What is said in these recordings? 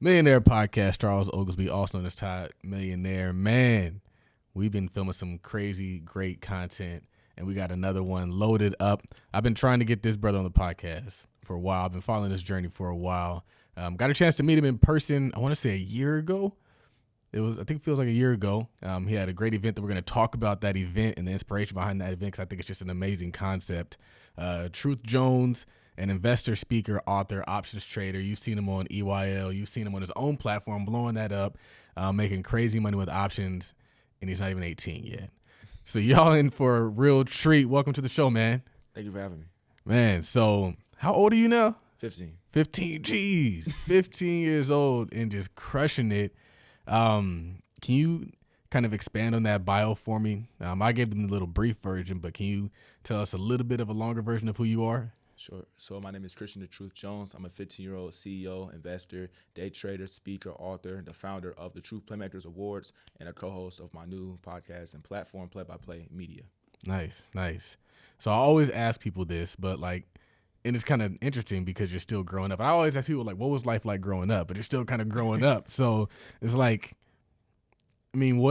Millionaire podcast, Charles Oglesby, also known as Todd Millionaire. Man, we've been filming some crazy, great content, and we got another one loaded up. I've been trying to get this brother on the podcast for a while. I've been following this journey for a while. Got a chance to meet him in person, I want to say a year ago. I think it feels like a year ago. He had a great event that we're going to talk about that event and the inspiration behind that event because I think it's just an amazing concept. Truth Jones, an investor, speaker, author, options trader. You've seen him on EYL. You've seen him on his own platform, blowing that up, making crazy money with options, and he's not even 18 yet. So y'all in for a real treat. Welcome to the show, man. Thank you for having me. Man, so how old are you now? 15. 15, geez. 15 years old and just crushing it. Can you kind of expand on that bio for me? I gave them a little brief version, but can you tell us a little bit of a longer version of who you are? Sure. So my name is Christian the Truth Jones. I'm a 15-year-old CEO, investor, day trader, speaker, author, the founder of the Truth Playmakers Awards, and a co-host of my new podcast and platform, Play by Play Media. Nice. So I always ask people this, but and it's kind of interesting because you're still growing up. And I always ask people, what was life like growing up? But you're still kind of growing up. So it's how do you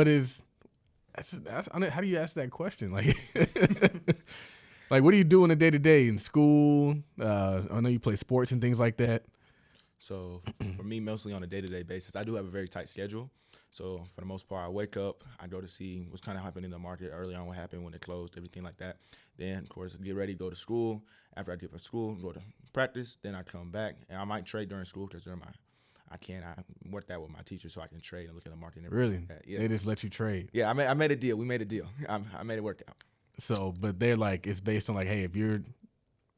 ask that question? What do you do in a day-to-day in school? I know you play sports and things like that. So for me, mostly on a day-to-day basis, I do have a very tight schedule. So for the most part, I wake up, I go to see what's kind of happening in the market early on, what happened when it closed, everything like that. Then, of course, get ready, go to school. After I get from school, go to practice. Then I come back, and I might trade during school because I work that with my teacher so I can trade and look at the market and everything. Really? Like that. Yeah. They just let you trade? Yeah, I made a deal. We made a deal. I made it work out. So, but they're it's based on hey, if you're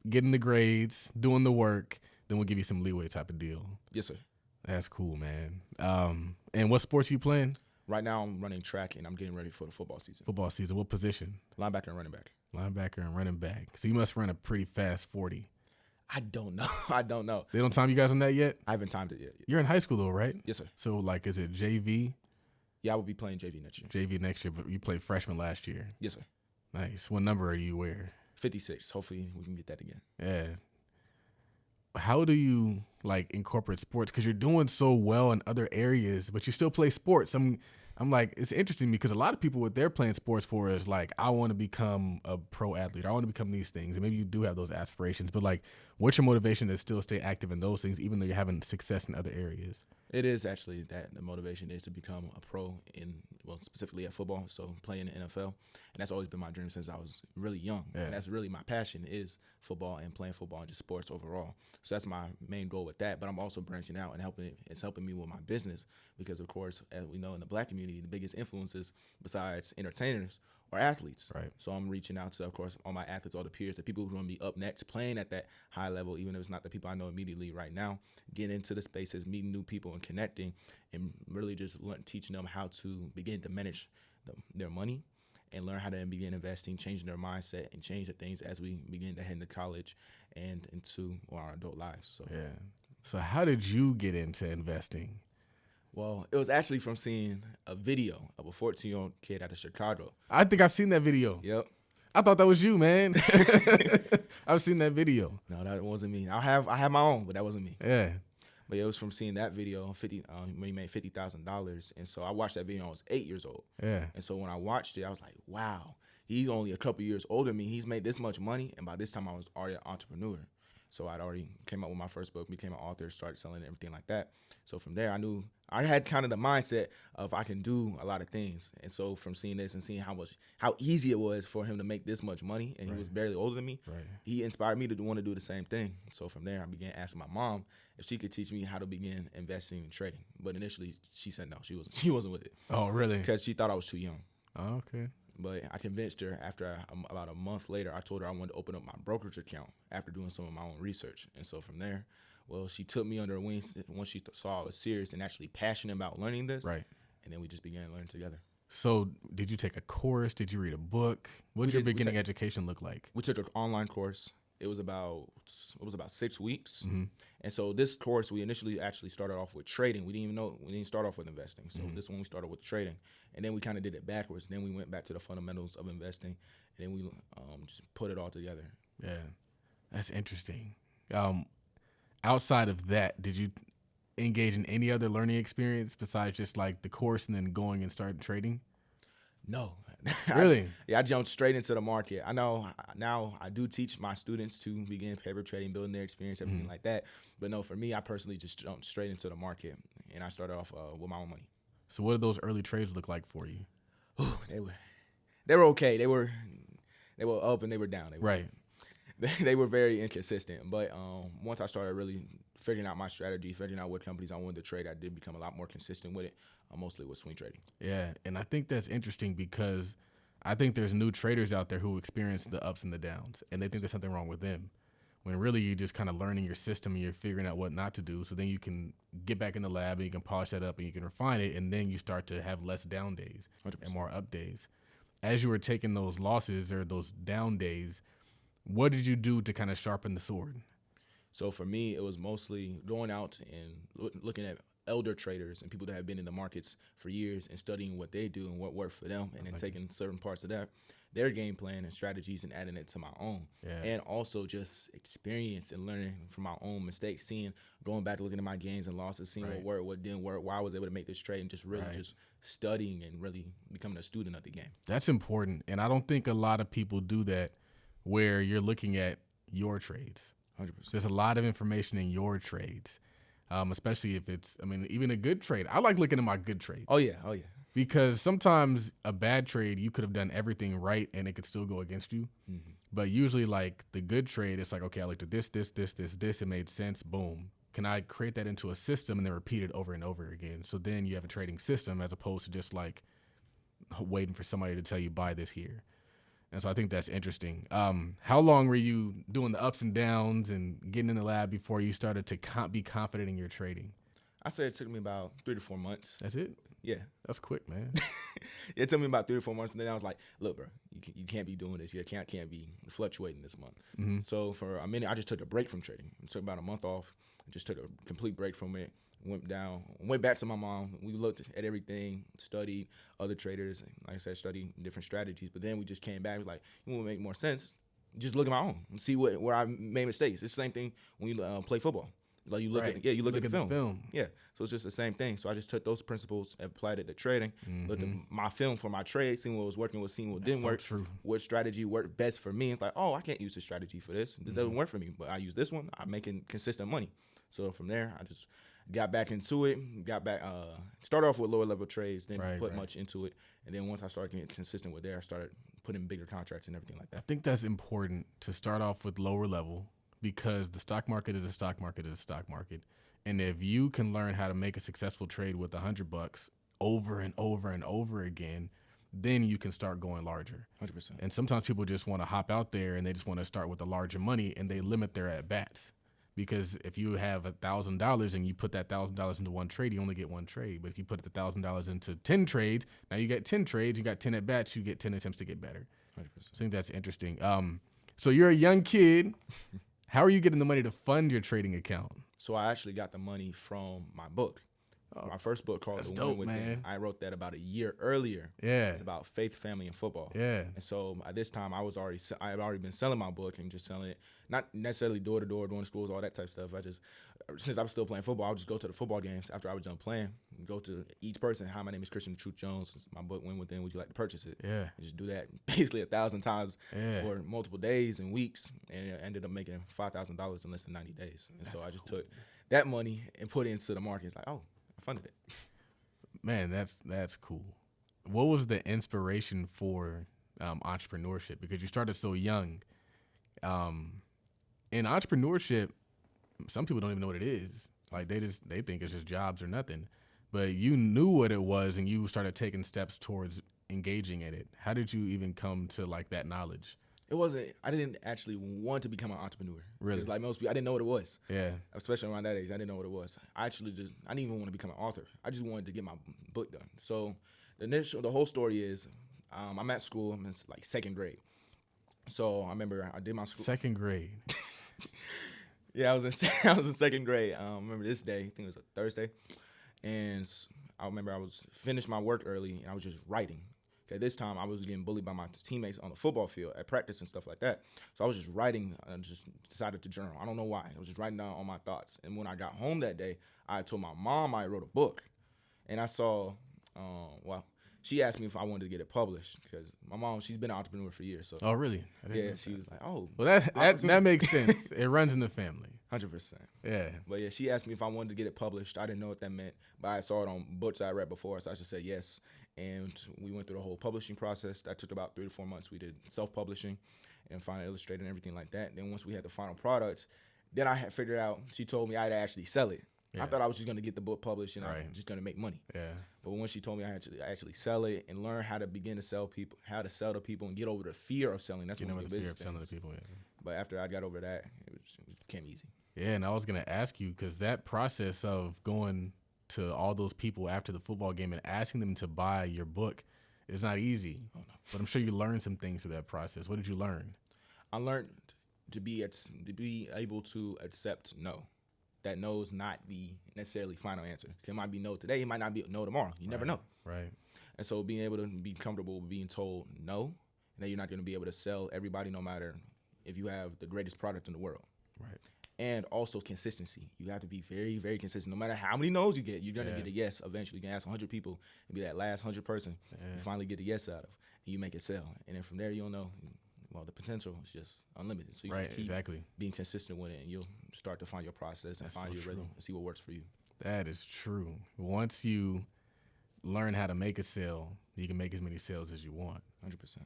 getting the grades, doing the work, then we'll give you some leeway type of deal. Yes, sir. That's cool, man. And what sports are you playing? Right now, I'm running track, and I'm getting ready for the football season. Football season. What position? Linebacker and running back. Linebacker and running back. So you must run a pretty fast 40. I don't know. They don't time you guys on that yet? I haven't timed it yet. You're in high school, though, right? Yes, sir. So, is it JV? Yeah, I will be playing JV next year. JV next year, but you played freshman last year. Yes, sir. Nice. What number do you wear? 56. Hopefully, we can get that again. Yeah. How do you incorporate sports? Because you're doing so well in other areas, but you still play sports. I'm it's interesting because a lot of people, what they're playing sports for is I want to become a pro athlete. I want to become these things. And maybe you do have those aspirations, but what's your motivation to still stay active in those things, even though you're having success in other areas? It is actually that the motivation is to become a pro specifically at football, so playing in the NFL. And that's always been my dream since I was really young. Yeah. And that's really my passion is football and playing football and just sports overall. So that's my main goal with that. But I'm also branching out and helping me with my business because, of course, as we know in the Black community, the biggest influences besides entertainers are athletes. Right. So I'm reaching out to, of course, all my athletes, all the peers, the people who are going to be up next, playing at that high level, even if it's not the people I know immediately right now, getting into the spaces, meeting new people and connecting and really just teaching them how to begin to manage their money and learn how to begin investing, changing their mindset and change the things as we begin to head into college and into our adult lives. So yeah. So how did you get into investing? Well, it was actually from seeing a video of a 14-year-old kid out of Chicago. I think I've seen that video. Yep. I thought that was you, man. I've seen that video. No, that wasn't me. I have my own, but that wasn't me. Yeah. But it was from seeing that video when he made $50,000. And so I watched that video when I was 8 years old. Yeah. And so when I watched it, I was like, wow, he's only a couple years older than me. He's made this much money. And by this time, I was already an entrepreneur. So I'd already came up with my first book, became an author, started selling it, everything like that. So from there, I knew I had kind of the mindset of I can do a lot of things. And so from seeing this and seeing how easy it was for him to make this much money, and he was barely older than me, he inspired me to want to do the same thing. So from there, I began asking my mom if she could teach me how to begin investing and trading. But initially, she said no, she wasn't with it. Oh, really? Because she thought I was too young. Oh, okay. But I convinced her after about a month later, I told her I wanted to open up my brokerage account after doing some of my own research. And so from there, well, she took me under her wings once she saw I was serious and actually passionate about learning this. Right. And then we just began learning together. So did you take a course? Did you read a book? What did your beginning education look like? We took an online course. It was about 6 weeks. Mm-hmm. And so this course, we initially actually started off with trading. We didn't start off with investing. So this one we started with trading. And then we kind of did it backwards. Then we went back to the fundamentals of investing. And then we just put it all together. Yeah, that's interesting. Outside of that, did you engage in any other learning experience besides just like the course and then going and start trading? No. Really? I jumped straight into the market. I know now I do teach my students to begin paper trading, building their experience, everything like that. But no, for me, I personally just jumped straight into the market, and I started off with my own money. So what did those early trades look like for you? They were okay. They were up and they were down. Right. They were very inconsistent. But once I started really figuring out my strategy, figuring out what companies I wanted to trade, I did become a lot more consistent with it, mostly with swing trading. Yeah, and I think that's interesting because I think there's new traders out there who experience the ups and the downs, and they think there's something wrong with them. When really you're just kind of learning your system and you're figuring out what not to do. So then you can get back in the lab and you can polish that up and you can refine it, and then you start to have less down days 100%. and more up days. As you were taking those losses or those down days, what did you do to kind of sharpen the sword? So for me, it was mostly going out and looking at elder traders and people that have been in the markets for years and studying what they do and what worked for them, and then taking certain parts of that, their game plan and strategies, and adding it to my own. Yeah. And also just experience and learning from my own mistakes, going back, looking at my gains and losses, seeing what worked, what didn't work, why I was able to make this trade, and just really just studying and really becoming a student of the game. That's important. And I don't think a lot of people do that where you're looking at your trades. 100%. There's a lot of information in your trades, especially if it's, even a good trade. I like looking at my good trades. Oh, yeah. Because sometimes a bad trade, you could have done everything right and it could still go against you. Mm-hmm. But usually like the good trade, it's like, okay, I looked at this, it made sense, boom. Can I create that into a system and then repeat it over and over again? So then you have a trading system as opposed to just like waiting for somebody to tell you buy this here. And so I think that's interesting. How long were you doing the ups and downs and getting in the lab before you started to be confident in your trading? I say it took me about 3 to 4 months. That's it? Yeah. That's quick, man. It took me about 3 to 4 months, and then I was like, look, bro, you can't be doing this. You can't be fluctuating this month. Mm-hmm. So for a minute, I just took a break from trading. It took about a month off. I just took a complete break from it. Went back to my mom. We looked at everything, studied other traders, like I said, studied different strategies. But then we just came back. We was like, it would make more sense. Just look at my own and see where I made mistakes. It's the same thing when you play football. Like you look at the film. Yeah, so it's just the same thing. So I just took those principles and applied it to trading. Mm-hmm. Looked at my film for my trade, seeing what was working, seeing what didn't work, what strategy worked best for me. It's like, oh, I can't use this strategy for this. This doesn't work for me, but I use this one. I'm making consistent money. So from there, I just got back into it. Started off with lower level trades, then put much into it, and then once I started getting consistent with there, I started putting bigger contracts and everything like that. I think that's important to start off with lower level. Because the stock market is a stock market is a stock market. And if you can learn how to make a successful trade with $100 over and over and over again, then you can start going larger. 100%. And sometimes people just want to hop out there and they just want to start with the larger money and they limit their at-bats. Because if you have $1,000 and you put that $1,000 into one trade, you only get one trade. But if you put the $1,000 into 10 trades, now you get 10 trades, you got 10 at-bats, you get 10 attempts to get better. 100%. I think that's interesting. So you're a young kid. How are you getting the money to fund your trading account? So I actually got the money from my book. My first book called The Win Within. I wrote that about a year earlier. Yeah. It's about faith, family, and football. Yeah. And so at this time, I had already been selling my book and just selling it, not necessarily door to door, doing schools, all that type of stuff. Since I was still playing football, I would just go to the football games after I was done playing. Go to each person. Hi, my name is Christian Truth Jones. My book Win Within. Would you like to purchase it? Yeah. And just do that basically 1,000 times for multiple days and weeks, and it ended up making $5,000 in less than 90 days. And so I just took that money and put it into the market. It's like, oh, I funded it. Man, that's cool. What was the inspiration for entrepreneurship? Because you started so young. In entrepreneurship, some people don't even know what it is. Like they think it's just jobs or nothing. But you knew what it was and you started taking steps towards engaging in it. How did you even come to like that knowledge? I didn't actually want to become an entrepreneur. Really? Like most people, I didn't know what it was. Yeah. Especially around that age, I didn't know what it was. I didn't even want to become an author. I just wanted to get my book done. So the whole story is, I'm at school. I'm in like second grade. So I remember I did my school. Second grade. Yeah, I was in second grade. I remember this day. I think it was a Thursday. And I remember I was finished my work early and I was just writing. At this time, I was getting bullied by my teammates on the football field at practice and stuff like that. So I was just writing, and just decided to journal. I don't know why. I was just writing down all my thoughts. And when I got home that day, I told my mom I wrote a book. And I saw, she asked me if I wanted to get it published because my mom, she's been an entrepreneur for years. So Oh, really? yeah, she was like, oh. Well, that makes sense. It runs in the family. 100%. Yeah. But yeah, she asked me if I wanted to get it published. I didn't know what that meant, but I saw it on books I read before, so I just said yes. And we went through the whole publishing process. That took about 3 to 4 months. We did self-publishing and Final Illustrated and everything like that. Then once we had the final product, then I had figured out, she told me I had to actually sell it. Yeah. I thought I was just going to get the book published and I'm just going to make money. Yeah. But when she told me I had to actually sell it and learn how to begin to sell people, how to sell to people and get over the fear of selling, that's one of the biggest things. Selling to people, yeah. But after I got over that, it became easy. Yeah, and I was going to ask you, because that process of going to all those people after the football game and asking them to buy your book is not easy. Oh, no. But I'm sure you learned some things through that process. What did you learn? I learned to be able to accept no. That no is not the necessarily final answer. It might be no today. It might not be no tomorrow. You never know. Right. And so being able to be comfortable with being told no, and that you're not going to be able to sell everybody no matter if you have the greatest product in the world. Right. And also consistency. You have to be very, very consistent. No matter how many no's you get, you're going to get a yes eventually. You can ask 100 people and be that last 100 person you finally get a yes out of, and you make it sell. And then from there, you'll know, well, the potential is just unlimited. So you just keep being consistent with it, and you'll start to find your process and find your rhythm and see what works for you. That is true. Once you learn how to make a sale, you can make as many sales as you want. 100%.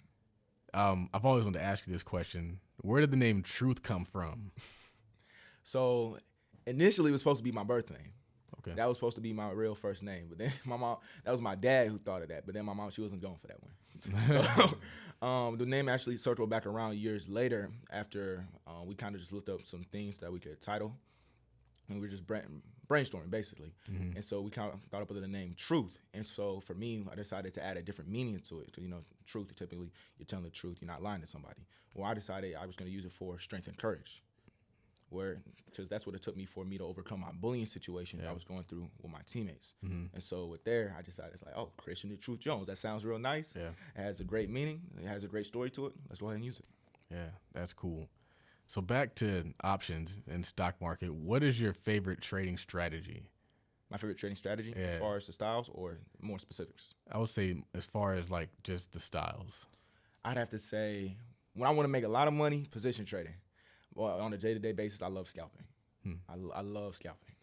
I've always wanted to ask you this question. Where did the name Truth come from? So initially, it was supposed to be my birth name. Okay. That was supposed to be my real first name. But then my mom, that was my dad who thought of that. But then my mom, she wasn't going for that one. So the name actually circled back around years later after we kind of just looked up some things that we could title. And we were just brainstorming, basically. Mm-hmm. And so we kind of thought up with the name Truth. And so for me, I decided to add a different meaning to it. Because, truth, typically, you're telling the truth. You're not lying to somebody. Well, I decided I was going to use it for strength and courage. Because that's what it took for me to overcome my bullying situation I was going through with my teammates. Mm-hmm. And so with there, I decided, it's like, oh, Christian the Truth Jones. That sounds real nice. Yeah. It has a great meaning. It has a great story to it. Let's go ahead and use it. Yeah, that's cool. So back to options and stock market, what is your favorite trading strategy? My favorite trading strategy as far as the styles or more specifics? I would say as far as like just the styles. I'd have to say when I want to make a lot of money, position trading. Well, on a day-to-day basis, I love scalping. I love scalping.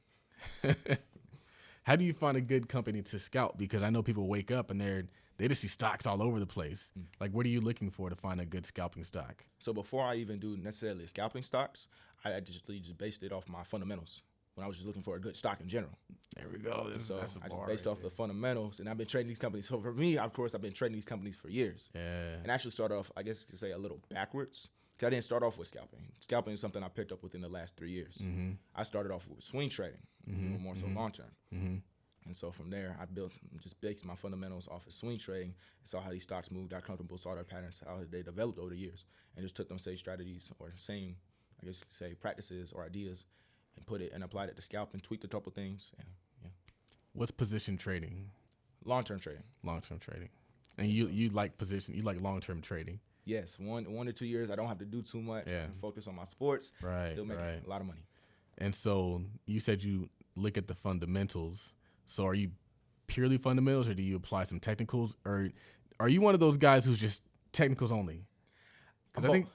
How do you find a good company to scalp? Because I know people wake up and they just see stocks all over the place. Like, what are you looking for to find a good scalping stock? So before I even do necessarily scalping stocks, I just based it off my fundamentals when I was just looking for a good stock in general. There we go. I just based off the fundamentals, and I've been trading these companies. So for me, of course, I've been trading these companies for years. Yeah. And actually start off, I guess you could say, a little backwards. I didn't start off with scalping. Scalping is something I picked up within the last 3 years. Mm-hmm. I started off with swing trading, more so long term. Mm-hmm. And so from there, I just based my fundamentals off of swing trading and saw how these stocks moved, got comfortable, saw their patterns, how they developed over the years, and just took them same strategies or same, I guess you could say, practices or ideas and applied it to scalping, tweaked a couple things. Yeah. What's position trading? Long-term trading. Long-term trading. And you like long-term trading? Yes, 1 to 2 years. I don't have to do too much. Yeah. Focus on my sports. Right. Still making a lot of money. And so you said you look at the fundamentals. So are you purely fundamentals, or do you apply some technicals, or are you one of those guys who's just technicals only?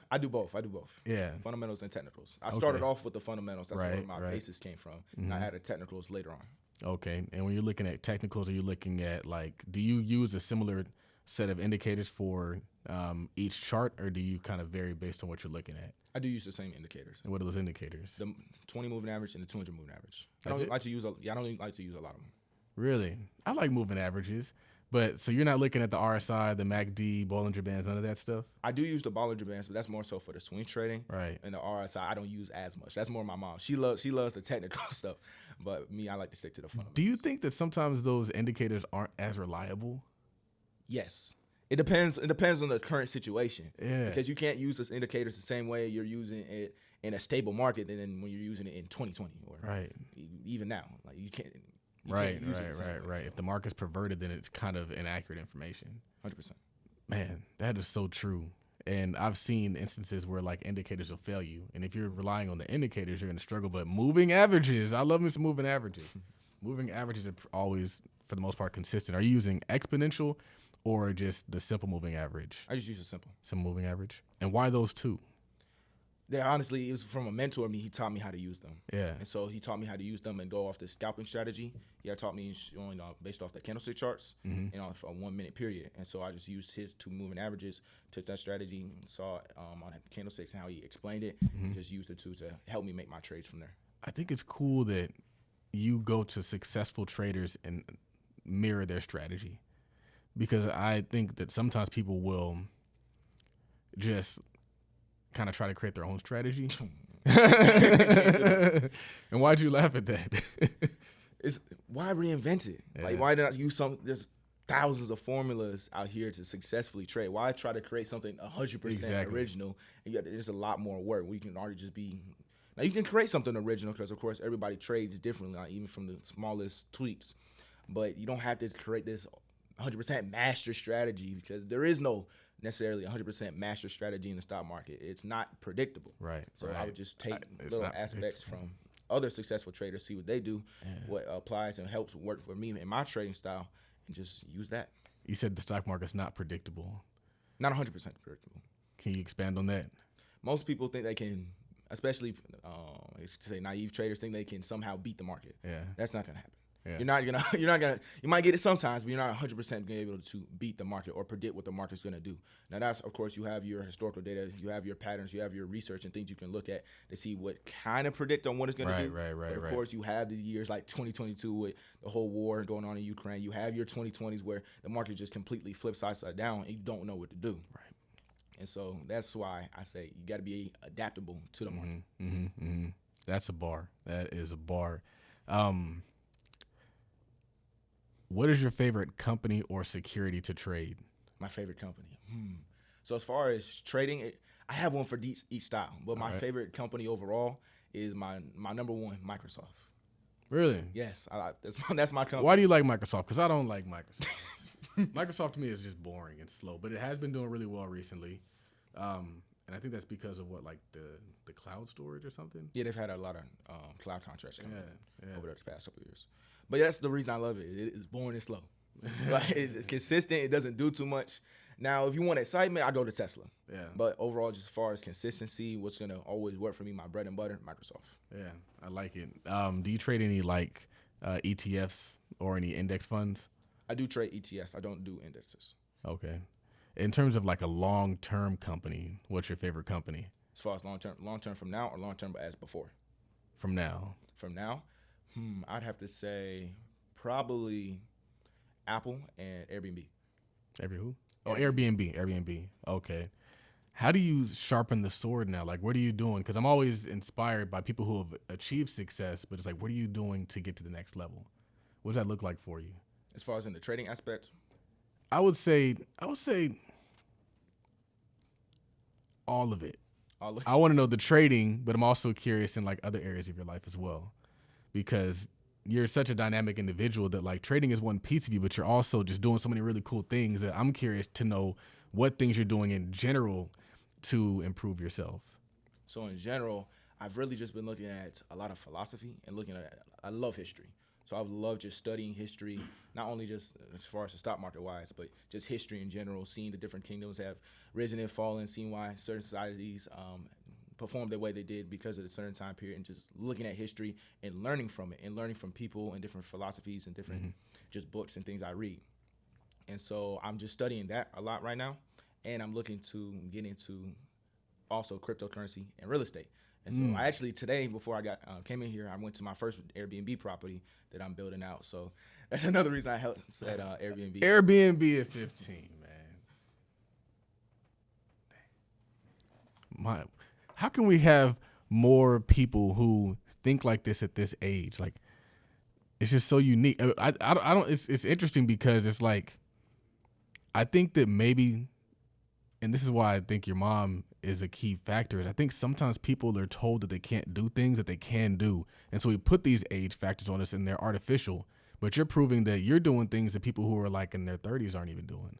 I do both. Yeah. Fundamentals and technicals. I started off with the fundamentals. That's where my basis came from. Mm-hmm. And I added technicals later on. Okay. And when you're looking at technicals, are you looking at do you use a similar set of indicators for each chart, or do you kind of vary based on what you're looking at? I do use the same indicators. And what are those indicators? The 20 moving average and the 200 moving average. I don't like to use a lot of them. Really? I like moving averages. But so you're not looking at the RSI, the MACD, Bollinger Bands, none of that stuff? I do use the Bollinger Bands, but that's more so for the swing trading. Right. And the RSI, I don't use as much. That's more my mom. She loves the technical stuff. But me, I like to stick to the fundamentals. Do you think that sometimes those indicators aren't as reliable? Yes. It depends on the current situation. Yeah. Because you can't use those indicators the same way you're using it in a stable market than when you're using it in 2020 or even now. Like you can't. Right. If the market's perverted, then it's kind of inaccurate information. 100%. Man, that is so true. And I've seen instances where like indicators will fail you. And if you're relying on the indicators, you're going to struggle. But moving averages, I love me some moving averages. Moving averages are always, for the most part, consistent. Are you using exponential or just the simple moving average? I just use a simple. Simple moving average. And why those two? Yeah, honestly, it was from a mentor of me. He taught me how to use them. Yeah. And so he taught me how to use them and go off the scalping strategy. He had taught me showing based off the candlestick charts and off a 1 minute period. And so I just used his two moving averages, took that strategy, saw on the candlesticks and how he explained it, and just used the two to help me make my trades from there. I think it's cool that you go to successful traders and mirror their strategy, because I think that sometimes people will just kind of try to create their own strategy. And why'd you laugh at that? It's why reinvent it? Yeah. Like, why not use some? There's thousands of formulas out here to successfully trade. Why try to create something 100% Exactly. original? And there's a lot more work. We can already just be. Now you can create something original because, of course, everybody trades differently, like, even from the smallest tweaks. But you don't have to create this 100% master strategy, because there is no necessarily 100% master strategy in the stock market. It's not predictable. Right. So right. I would just take It's little not aspects from other successful traders, see what they do, what applies and helps work for me in my trading style, and just use that. You said the stock market's not predictable. Not 100% predictable. Can you expand on that? Most people think they can, especially to say naive traders, think they can somehow beat the market. Yeah. That's not gonna happen. Yeah. You're not gonna. You might get it sometimes, but you're not 100% gonna be able to beat the market or predict what the market's gonna do. Now, that's, of course, you have your historical data, you have your patterns, you have your research and things you can look at to see what kind of predict on what it's gonna do. Right. But of course, you have the years like 2022 with the whole war going on in Ukraine. You have your 2020s where the market just completely flips side down and you don't know what to do. Right. And so that's why I say you got to be adaptable to the market. That's a bar. That is a bar. What is your favorite company or security to trade? My favorite company. So as far as trading, I have one for each style, but my favorite company overall is my number one, Microsoft. Really? Yes, that's my company. Why do you like Microsoft? Because I don't like Microsoft. Microsoft to me is just boring and slow, but it has been doing really well recently. And I think that's because of like the cloud storage or something. Yeah, they've had a lot of cloud contracts coming over the past couple of years. But that's the reason I love it. It's boring and slow. Like, it's consistent. It doesn't do too much. Now, if you want excitement, I go to Tesla. Yeah. But overall, just as far as consistency, what's going to always work for me, my bread and butter, Microsoft. Yeah, I like it. Do you trade any like ETFs or any index funds? I do trade ETFs. I don't do indexes. Okay. In terms of like a long-term company, what's your favorite company? As far as long-term from now or long-term as before? From now. From now? I'd have to say probably Apple and Airbnb. Who? Oh, Airbnb. Okay. How do you sharpen the sword now? Like, what are you doing? Because I'm always inspired by people who have achieved success, but it's like, what are you doing to get to the next level? What does that look like for you? As far as in the trading aspect? I would say all of it. I want to know the trading, but I'm also curious in like other areas of your life as well, because you're such a dynamic individual that like trading is one piece of you, but you're also just doing so many really cool things that I'm curious to know what things you're doing in general to improve yourself. So in general, I've really just been looking at a lot of philosophy and I love history. So I love just studying history, not only just as far as the stock market wise, but just history in general, seeing the different kingdoms have risen and fallen, seeing why certain societies performed the way they did because of a certain time period, and just looking at history and learning from it and learning from people and different philosophies and different just books and things I read. And so I'm just studying that a lot right now. And I'm looking to get into also cryptocurrency and real estate. And so I actually today, before I came in here, I went to my first Airbnb property that I'm building out. So that's another reason I helped at Airbnb. Airbnb at 15, man. How can we have more people who think like this at this age? Like, it's just so unique. I don't. It's interesting because it's like, I think that maybe, and this is why I think your mom is a key factor. I think sometimes people are told that they can't do things that they can do. And so we put these age factors on us and they're artificial, but you're proving that you're doing things that people who are like in their 30s aren't even doing.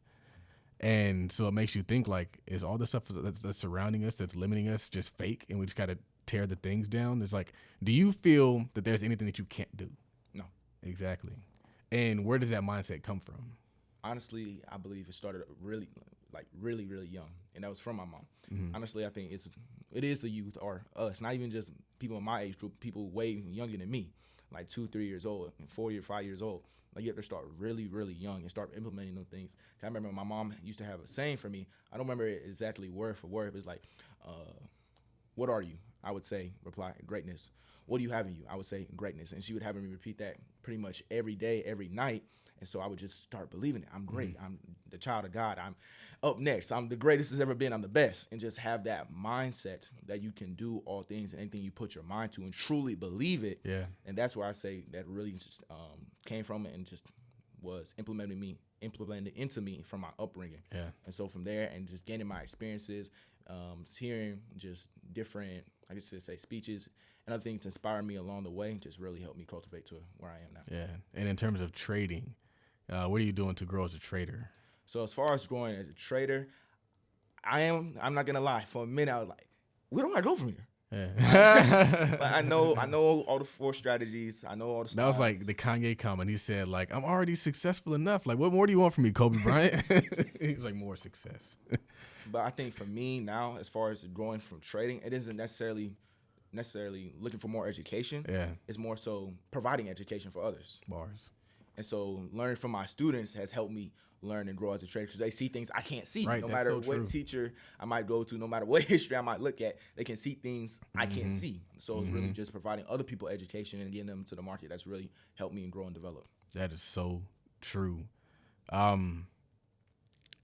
And so it makes you think, like, is all the stuff that's surrounding us, that's limiting us, just fake, and we just got to tear the things down? It's like, do you feel that there's anything that you can't do? No. Exactly. And where does that mindset come from? Honestly, I believe it started really young, and that was from my mom. Honestly, I think it is the youth or us, not even just people in my age group, people way younger than me, like 2, 3 years old, 4 or 5 years old. Like, you have to start really, really young and start implementing those things. I remember my mom used to have a saying for me. I don't remember it exactly word for word. It was like, what are you? I would say, reply, greatness. What do you have in you? I would say, greatness. And she would have me repeat that pretty much every day, every night. And so I would just start believing it. I'm great. I'm the child of God. I'm up next. I'm the greatest has ever been. I'm the best. And just have that mindset that you can do all things and anything you put your mind to and truly believe it. Yeah. And that's where I say that really just came from it and just was implemented into me from my upbringing. Yeah. And so from there and just gaining my experiences, hearing just different, I guess to say, speeches and other things inspire me along the way, just really helped me cultivate to where I am now. Yeah. And in terms of trading, what are you doing to grow as a trader? So as far as growing as a trader, I'm not gonna lie. For a minute, I was like, where do I go from here? Yeah. But I know all the 4 strategies. I know all the styles. That was like the Kanye comment. He said, like, I'm already successful enough. Like, what more do you want from me, Kobe Bryant? He was like, more success. But I think for me now, as far as growing from trading, it isn't necessarily looking for more education. Yeah. It's more so providing education for others. Bars. And so learning from my students has helped me learn and grow as a trader because they see things I can't see. Right, no that's matter so what true. teacher I might go to, no matter what history I might look at, they can see things I can't see. So it's really just providing other people education and getting them to the market that's really helped me grow and develop. That is so true.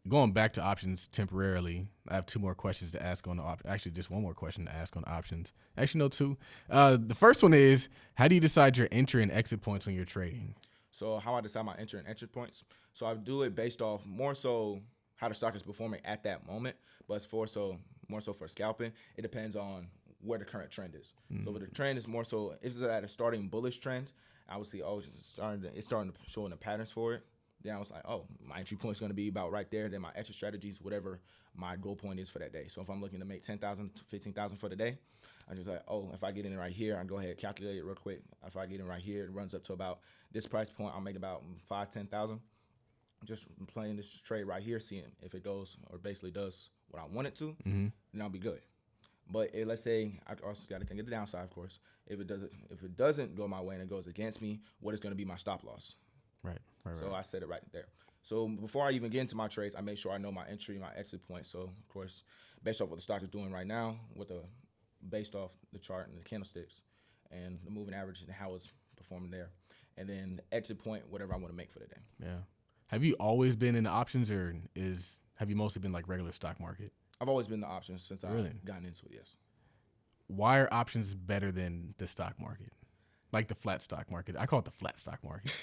Going back to options temporarily, I have 2 more questions to ask on the actually just 1 more question to ask on options. Actually, no, 2. The first one is, how do you decide your entry and exit points when you're trading? So how I decide my entry and exit points. So I do it based off more so how the stock is performing at that moment, but more so for scalping, it depends on where the current trend is. So if the trend is more so, if it's at a starting bullish trend, I would see, it's starting to show the patterns for it. Then I was like, my entry point is going to be about right there. Then my exit strategies, whatever my goal point is for that day. So if I'm looking to make 10,000 to 15,000 for the day, I just like, if I get in right here, I go ahead and calculate it real quick. If I get in right here, it runs up to about this price point. I'll make about 5,000-10,000. Just playing this trade right here, seeing if it goes or basically does what I want it to, then I'll be good. But let's say I also got to think of the downside, of course. If it doesn't go my way and it goes against me, what is going to be my stop loss? Right. So I said it right there. So before I even get into my trades, I make sure I know my entry, my exit point. So of course, based off what the stock is doing right now, based off the chart and the candlesticks and the moving average and how it's performing there, and then the exit point, whatever I want to make for the day. Yeah. Have you always been in the options, or have you mostly been like regular stock market? I've always been the options since Really? I've gotten into it. Yes. Why are options better than the stock market? Like the flat stock market. I call it the flat stock market.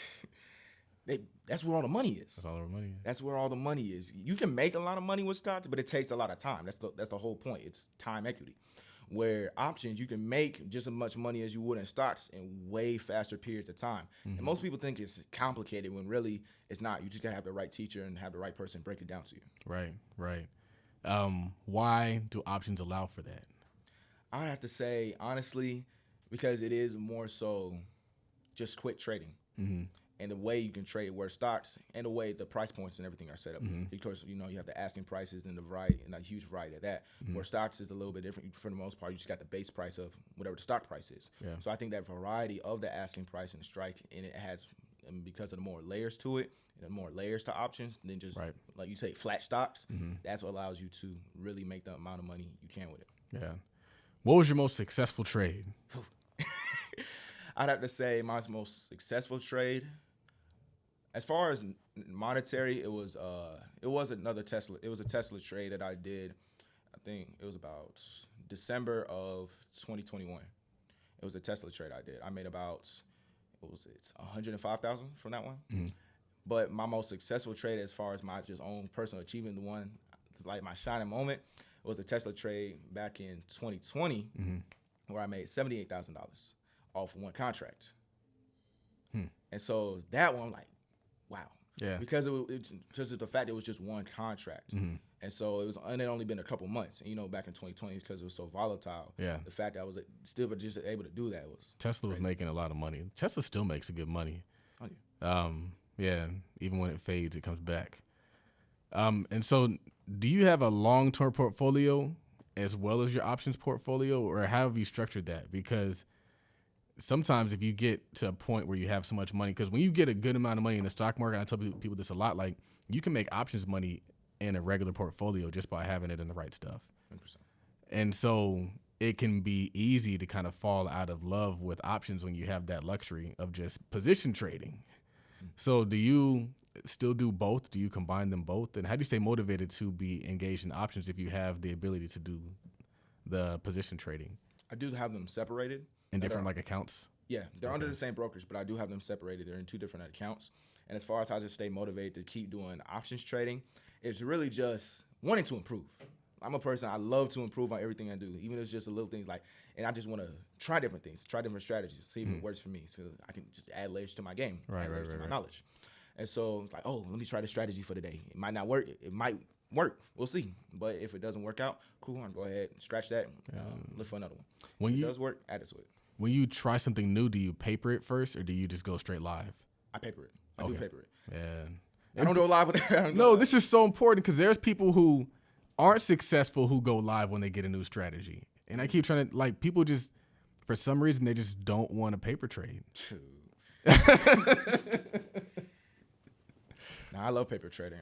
That's where all the money is. That's all the money is. That's where all the money is. You can make a lot of money with stocks, but it takes a lot of time. That's the whole point. It's time equity. Where options, you can make just as much money as you would in stocks in way faster periods of time. And most people think it's complicated when really it's not. You just gotta have the right teacher and have the right person break it down to you. Right. Why do options allow for that? I have to say, honestly, because it is more so just quick trading. And the way you can trade where stocks and the way the price points and everything are set up. Because, you have the asking prices and the variety and a huge variety of that. Where stocks is a little bit different. For the most part, you just got the base price of whatever the stock price is. Yeah. So I think that variety of the asking price and the strike, and it has, and because of the more layers to it, and the more layers to options than just, like you say, flat stocks, that's what allows you to really make the amount of money you can with it. Yeah. What was your most successful trade? I'd have to say my most successful trade, as far as monetary, it was another Tesla. It was a Tesla trade that I did. I think it was about December of 2021. It was a Tesla trade I did. I made about it's 105,000 from that one. But my most successful trade, as far as my just own personal achievement, the one it's like my shining moment, was a Tesla trade back in 2020, where I made $78,000 off one contract. And so that one, like, wow. Yeah. Because because of the fact it was just one contract. And so it had only been a couple months. And, you know, back in 2020, because it was so volatile. Yeah. The fact that I was still just able to do that was Tesla was crazy. making a lot of money. Tesla still makes a good money. Oh, yeah. Yeah, even when it fades, it comes back. And so do you have a long-term portfolio as well as your options portfolio, or how have you structured that? Because sometimes if you get to a point where you have so much money, because when you get a good amount of money in the stock market, I tell people this a lot, like you can make options money in a regular portfolio just by having it in the right stuff. 100%. And so it can be easy to kind of fall out of love with options when you have that luxury of just position trading. So do you still do both? Do you combine them both? And how do you stay motivated to be engaged in options if you have the ability to do the position trading? I do have them separated. In different like accounts? Yeah, they're under the same brokerage, but I do have them separated. They're in two different accounts. And as far as how to stay motivated to keep doing options trading, it's really just wanting to improve. I'm a person, I love to improve on everything I do, even if it's just a little things like, and I just want to try different things, try different strategies, see if it works for me, so I can just add layers to my game, add layers to my knowledge. And so it's like, oh, let me try this strategy for the day. It might not work. It might work. We'll see. But if it doesn't work out, cool, I'll go ahead and scratch that, look for another one. When If it does work, add it to it. When you try something new, do you paper it first or do you just go straight live? I paper it. I do paper it. Yeah. I don't go live with it. No, this is so important because there's people who aren't successful who go live when they get a new strategy. And I keep trying to, like, people just, for some reason, they just don't want to paper trade. Nah, I love paper trading.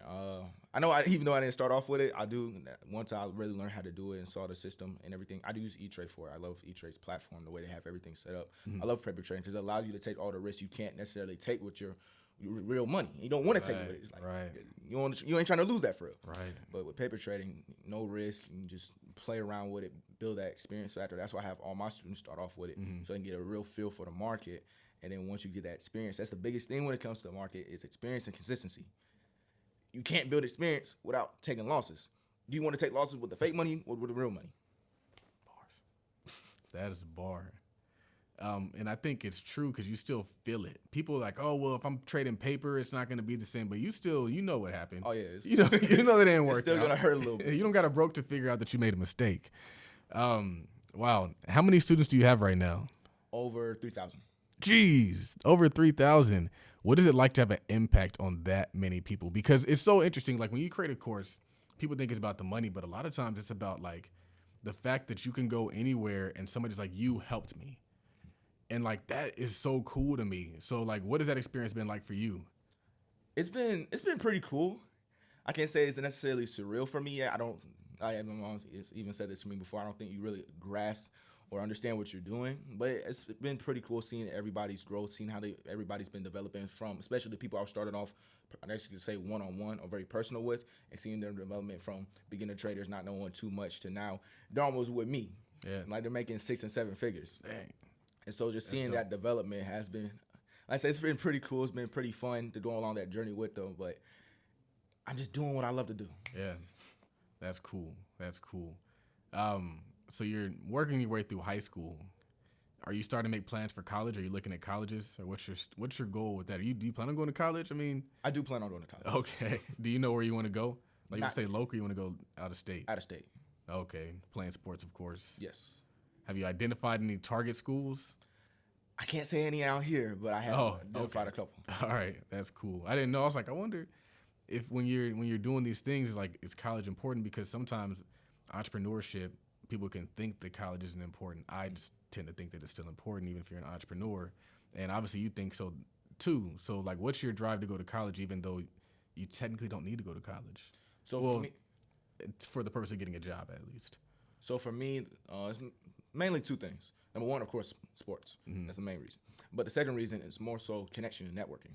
I know, even though I didn't start off with it, I do. Once I really learned how to do it and saw the system and everything, I do use E-Trade for it. I love E-Trade's platform, the way they have everything set up. I love paper trading because it allows you to take all the risks you can't necessarily take with your real money. You don't want to take it with it. It's like, you ain't trying to lose that for real. Right. But with paper trading, no risk. You can just play around with it, build that experience factor. That's why I have all my students start off with it so they can get a real feel for the market. And then once you get that experience, that's the biggest thing when it comes to the market is experience and consistency. You can't build experience without taking losses. Do you want to take losses with the fake money or with the real money? Bars. That is a bar. And I think it's true because you still feel it. People are like, oh, well, if I'm trading paper, it's not going to be the same. But you know what happened. Oh, yeah. You know that didn't work. It's still going to hurt a little bit. You don't got a broke to figure out that you made a mistake. Wow. How many students do you have right now? Over 3,000. Jeez, over 3,000. What is it like to have an impact on that many people? Because it's so interesting. Like when you create a course, people think it's about the money, but a lot of times it's about like the fact that you can go anywhere and somebody's like, you helped me. And like that is so cool to me. So like, what has that experience been like for you? It's been pretty cool. I can't say it's necessarily surreal for me yet. I have even said this to me before. I don't think you really grasp or understand what you're doing, but it's been pretty cool seeing everybody's growth, seeing how everybody's been developing from, especially the people I started off, I actually could say one-on-one or very personal with, and seeing their development from beginner traders not knowing too much to now they're almost with me. Yeah. Like they're making 6 and 7 figures. Dang. And so just seeing that development has been, like I said, it's been pretty cool. It's been pretty fun to go along that journey with them, but I'm just doing what I love to do. Yeah, that's cool. That's cool. So you're working your way through high school. Are you starting to make plans for college? Are you looking at colleges, or what's your goal with that? Do you plan on going to college? I mean, I do plan on going to college. Okay. Do you know where you want to go? Like, you stay local, or you want to go out of state? Out of state. Okay. Playing sports, of course. Yes. Have you identified any target schools? I can't say any out here, but I have identified a couple. All right, that's cool. I didn't know. I was like, I wonder if when you're doing these things, like, is college important? Because sometimes entrepreneurship, people can think that college isn't important. I just tend to think that it's still important, even if you're an entrepreneur. And obviously you think so too. So like, what's your drive to go to college, even though you technically don't need to go to college? So well, for me, it's for the purpose of getting a job at least. So for me, it's mainly two things. Number one, of course, sports. That's the main reason. But the second reason is more so connection and networking,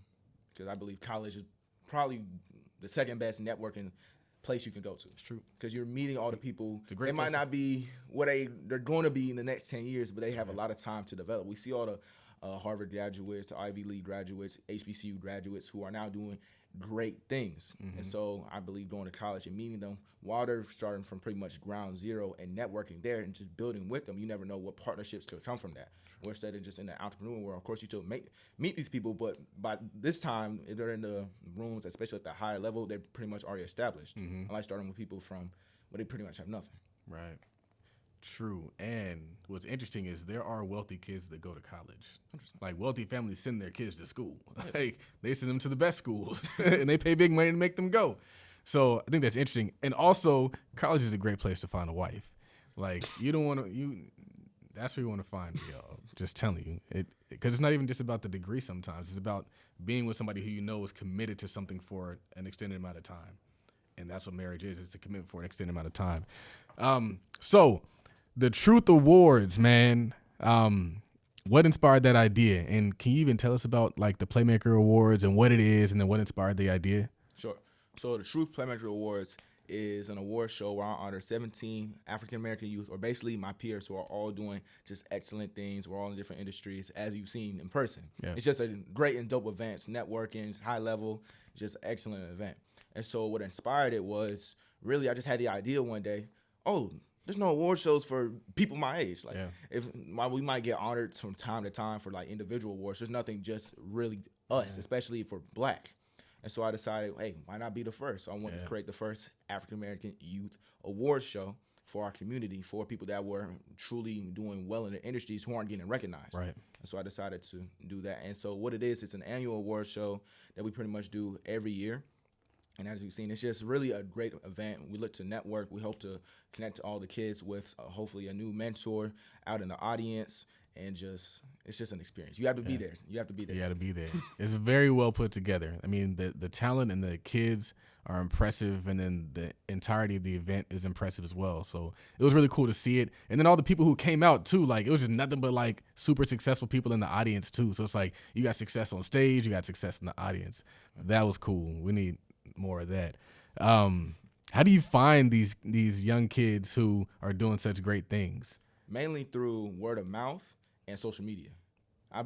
because I believe college is probably the second best networking place you can go to. It's true. Because you're meeting all the people. They might place not be what they're going to be in the next 10 years, but they have a lot of time to develop. We see all the Harvard graduates, to Ivy League graduates, HBCU graduates who are now doing great things. And so I believe going to college and meeting them while they're starting from pretty much ground zero and networking there and just building with them, you never know what partnerships could come from that. Where instead of just in the entrepreneur world, of course, you still meet these people, but by this time, if they're in the rooms, especially at the higher level, they're pretty much already established. I like starting with people from where they pretty much have nothing. Right. True. And what's interesting is there are wealthy kids that go to college. Like wealthy families send their kids to school. Like they send them to the best schools and they pay big money to make them go. So I think that's interesting. And also college is a great place to find a wife. Like you don't want to, that's where you want to find y'all. Just telling you. Because it's not even just about the degree sometimes. It's about being with somebody who you know is committed to something for an extended amount of time. And that's what marriage is. It's a commitment for an extended amount of time. So the Truth Awards, man. What inspired that idea? And can you even tell us about like the Playmaker Awards and what it is and then what inspired the idea? Sure. So the Truth Playmaker Awards is an award show where I honor 17 African-American youth, or basically my peers who are all doing just excellent things. We're all in different industries, as you've seen in person. Yeah. It's just a great and dope event. It's networking, it's high level, it's just an excellent event. And so what inspired it was really I just had the idea one day, there's no award shows for people my age. Like while we might get honored from time to time for like individual awards, there's nothing just really us, especially for Black. And so I decided, hey, why not be the first? So I wanted to create the first African-American Youth Award Show for our community, for people that were truly doing well in the industries who aren't getting recognized. Right. And so I decided to do that. And so what it is, it's an annual award show that we pretty much do every year. And as you've seen, it's just really a great event. We look to network. We hope to connect all the kids with hopefully a new mentor out in the audience. And it's just an experience. You have to be there. You have to be there. You got to be there. It's very well put together. I mean, the talent and the kids are impressive, and then the entirety of the event is impressive as well. So it was really cool to see it. And then all the people who came out, too, like it was just nothing but like super successful people in the audience, too. So it's like you got success on stage, you got success in the audience. That was cool. We need more of that. How do you find these young kids who are doing such great things? Mainly through word of mouth and social media. I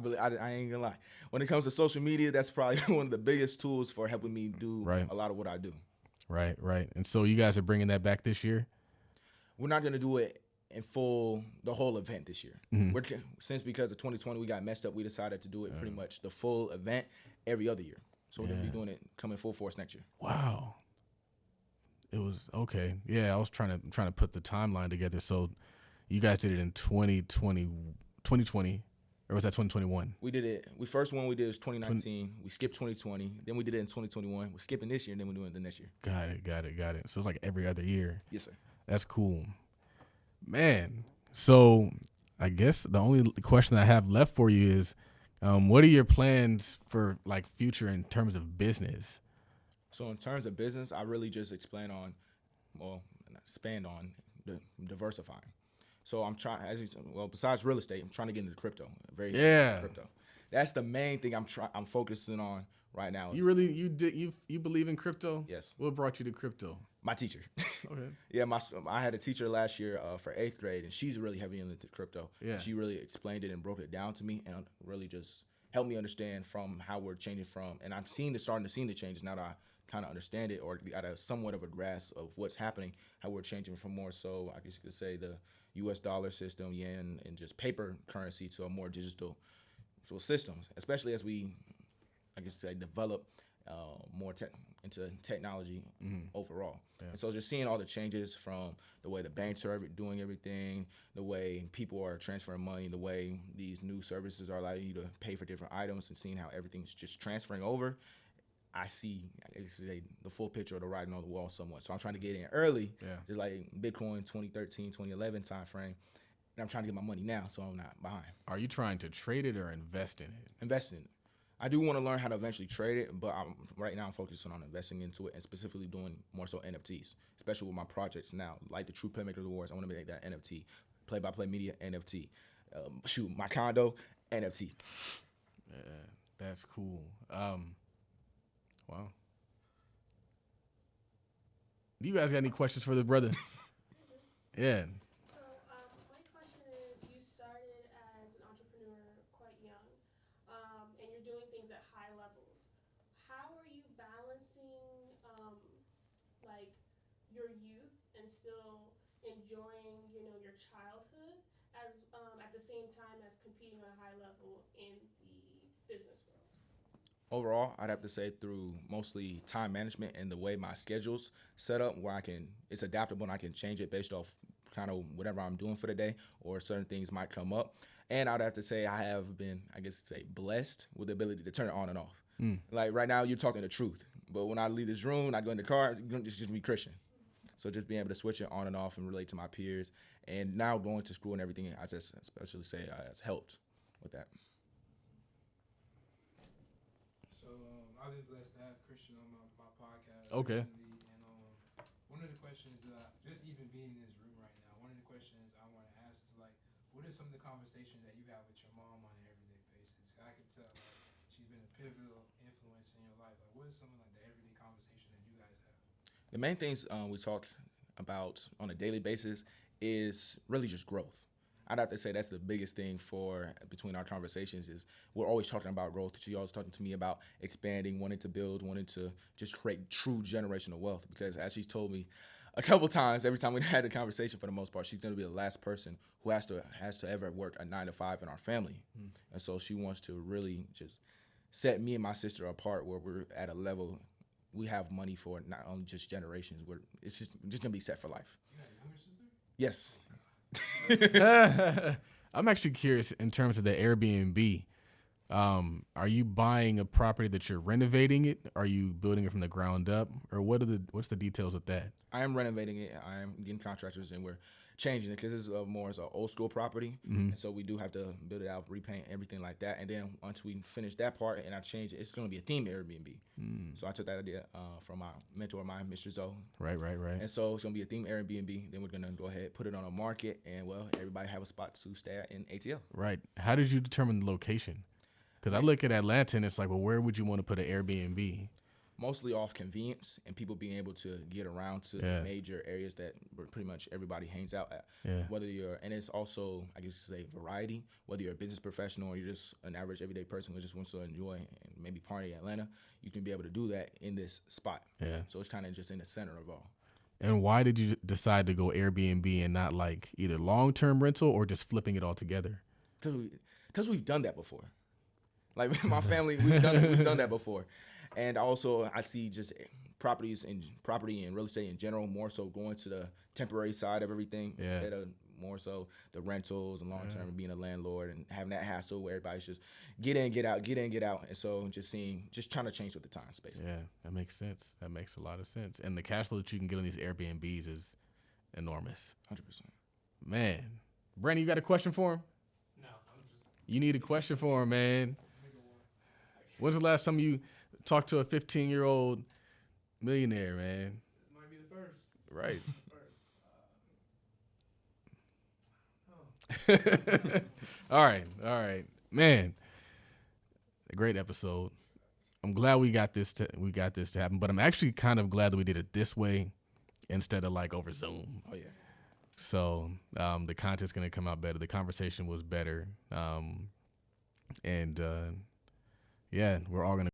ain't gonna lie. When it comes to social media, that's probably one of the biggest tools for helping me do a lot of what I do. Right. And so you guys are bringing that back this year? We're not gonna do it in full, the whole event this year. Since because of 2020 we got messed up, we decided to do it pretty much the full event every other year. So we're gonna be doing it coming full force next year. Wow. It was okay. Yeah, I was trying to put the timeline together. So you guys did it in 2020, or was that 2021? We did it. First one we did was 2019. We skipped 2020. Then we did it in 2021. We're skipping this year, and then we're doing it the next year. Got it. So it's like every other year. Yes, sir. That's cool. Man, so I guess the only question I have left for you is, what are your plans for like future in terms of business? So in terms of business, I really just expand on diversifying. So I'm trying, besides real estate, I'm trying to get into crypto. Crypto. That's the main thing I'm focusing on right now. You believe in crypto? Yes. What brought you to crypto? My teacher. Okay. Yeah, I had a teacher last year for 8th grade, and she's really heavy into crypto. Yeah. She really explained it and broke it down to me, and really just helped me understand from how we're changing from. And I'm starting to see the changes now that I kind of understand it, or got a somewhat of a grasp of what's happening, how we're changing from more so, I guess you could say, the U.S. dollar system, yen, and just paper currency to a more digital systems, especially as we, I guess, develop more into technology overall. Yeah. And so just seeing all the changes from the way the banks are doing everything, the way people are transferring money, the way these new services are allowing you to pay for different items, and seeing how everything's just transferring over, I see the full picture of the writing on the wall somewhat. So I'm trying to get in early, just like Bitcoin 2013, 2011 time frame. And I'm trying to get my money now, so I'm not behind. Are you trying to trade it or invest in it? Invest in it. I do want to learn how to eventually trade it, but right now I'm focusing on investing into it and specifically doing more so NFTs, especially with my projects now, like the True Playmakers Awards. I want to make that NFT, play-by-play media NFT. My condo NFT. Yeah, that's cool. Wow. Do you guys got any questions for the brother? Yeah. So my question is, you started as an entrepreneur quite young. like your youth and still enjoying, you know, your childhood as at the same time as competing on a high level in the business world? Overall, I'd have to say through mostly time management and the way my schedule's set up, where it's adaptable and I can change it based off kind of whatever I'm doing for the day, or certain things might come up. And I'd have to say I have been, I guess, blessed with the ability to turn it on and off. Like right now, you're talking the truth, but when I leave this room, I go in the car, it's just me Christian. So just being able to switch it on and off and relate to my peers, and now going to school and everything, I just especially say has helped with that. So I've been blessed to have Christian on my podcast. Okay. Recently, and one of the questions that just even being in this room right now, one of the questions I want to ask is like, what are some of the conversations that you have with your mom on an everyday basis? I can tell like she's been a pivotal influence in your life. Like, what is some of like the everyday conversation that you guys have? The main things we talk about on a daily basis is really just growth. I'd have to say that's the biggest thing for between our conversations is we're always talking about growth. She always talking to me about expanding, wanting to build, wanting to just create true generational wealth. Because as she's told me a couple times, every time we had a conversation, for the most part, she's going to be the last person who has to ever work a 9 to 5 in our family. And so she wants to really just set me and my sister apart where we're at a level we have money for not only just generations, where it's just gonna be set for life. You got a younger sister? Yes. I'm actually curious in terms of the Airbnb. Are you buying a property that you're renovating it? Are you building it from the ground up, or what's the details of that? I am renovating it. I am getting contractors, and we're changing it because it's more as an old school property, and so we do have to build it out, repaint everything like that. And then once we finish that part and I change it, it's going to be a themed Airbnb. So I took that idea from my mentor, Mr. Zoe. Right. And so it's going to be a themed Airbnb. Then we're going to go ahead, put it on a market, and well, everybody have a spot to stay at in ATL. Right. How did you determine the location? Because I look at Atlanta and it's like, well, where would you want to put an Airbnb? Mostly off convenience and people being able to get around to major areas that pretty much everybody hangs out at. Yeah. And it's also, I guess you say, variety. Whether you're a business professional or you're just an average everyday person who just wants to enjoy and maybe party in Atlanta, you can be able to do that in this spot. Yeah. So it's kind of just in the center of all. And why did you decide to go Airbnb and not like either long-term rental or just flipping it all together? Because we've done that before. Like my family, we've done that before. And also, I see just property and real estate in general more so going to the temporary side of everything instead of more so the rentals and long term and being a landlord and having that hassle where everybody's just get in, get out. And so just trying to change with the times, basically. Yeah, that makes sense. That makes a lot of sense. And the cash flow that you can get on these Airbnbs is enormous. 100%. Man, Brandon, you got a question for him? No, I'm just. You need a question for him, man. When's the last time you talked to a 15-year-old millionaire, man? This might be the first. Right. All right, man. A great episode. I'm glad we got this to happen, but I'm actually kind of glad that we did it this way instead of like over Zoom. Oh yeah. So the content's gonna come out better. The conversation was better, and yeah, we're all gonna.